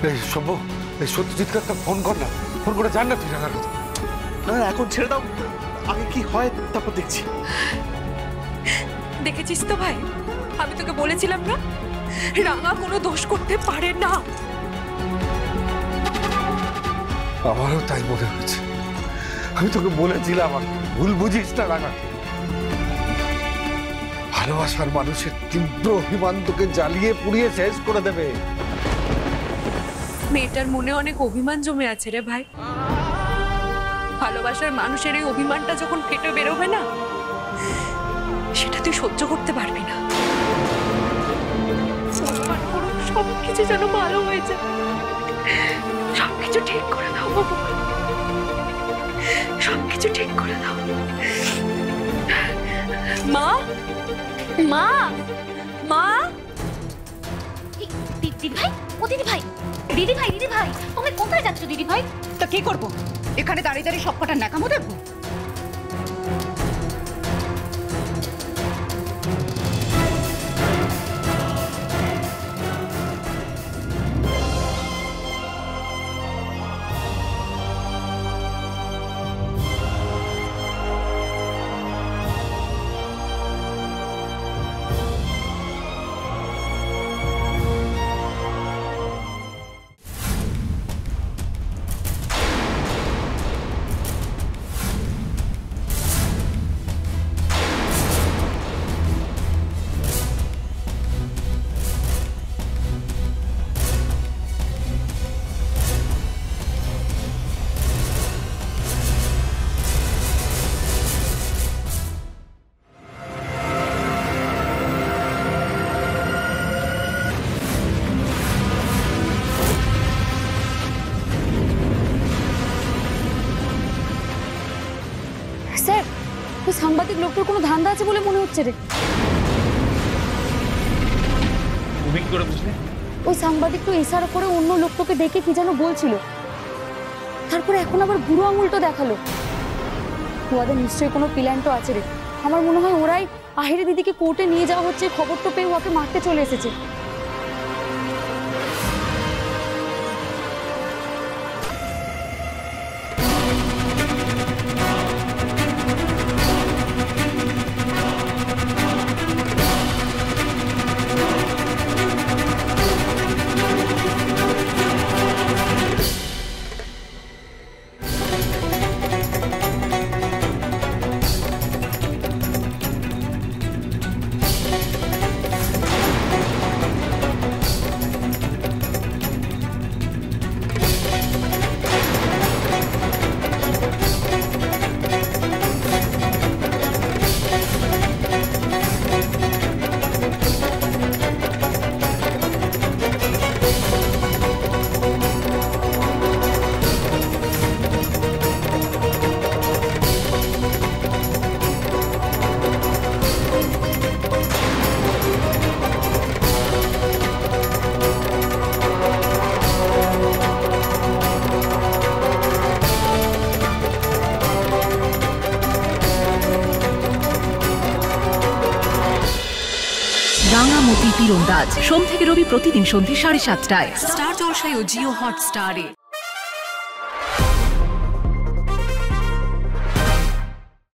এই সম্ভব, এই সত্যজিৎকে একটা ফোন কর না, ফোন করে জান না তুই রাঙার কথা। না এখন ছেড়ে দাও, আগে কি হয় তারপর দেখছি। দেখেছিস তো ভাই, আমি তোকে বলেছিলাম না রাঙা কোনো দোষ করতে পারে না। আমারও তাই মনে হয়েছে। আমি তোকে বলেছিলাম আর ভুল বুঝিস না রাঙাকে। ভালোবাসার মানুষের তীব্র অভিমান তোকে জ্বালিয়ে পুড়িয়ে শেষ করে দেবে। মেয়েটার মনে অনেক অভিমান জমে আছে রে ভাই। ভালোবাসার মানুষের এই অভিমানটা যখন ফেটে বেরোবে না, সেটা তুই সহ্য করতে পারবি না। সবকিছু যেন ভালো হয়ে যায়, সবকিছু ঠিক করে দাও বাবু, সবকিছু ঠিক করে দাও। মা, মা, মা। দিদি ভাই, ও দিদি ভাই, দিদি ভাই, দিদি ভাই, তুমি কোথায় যাচ্ছ দিদি ভাই? তা কি করবো, এখানে দাঁড়িয়ে দাঁড়িয়ে সব কটা ন্যাকামো দেখবো? স্যার, ওই সাংবাদিক লোকটার কোনো ধান্দা আছে বলে মনে হচ্ছে রে। তুমি কি করে বুঝলে? ওই সাংবাদিক তো ইশারা করে অন্য লোকটাকে ডেকে কি যেন বলছিল, তারপরে এখন আবার বুড়ো আঙুলটা দেখালো। ওদের নিশ্চয়ই কোনো প্ল্যান তো আছে রে। আমার মনে হয় ওরাই আহিরি দিদিকে কোর্টে নিয়ে যাওয়া হচ্ছে, খবরটা পেয়ে ওকে মারতে চলে এসেছে। রাঙামতি তীরন্দাজ সোম থেকে রবি প্রতিদিন সন্ধ্যে 7:30টায় স্টার জলসায় ও জিও হটস্টারে।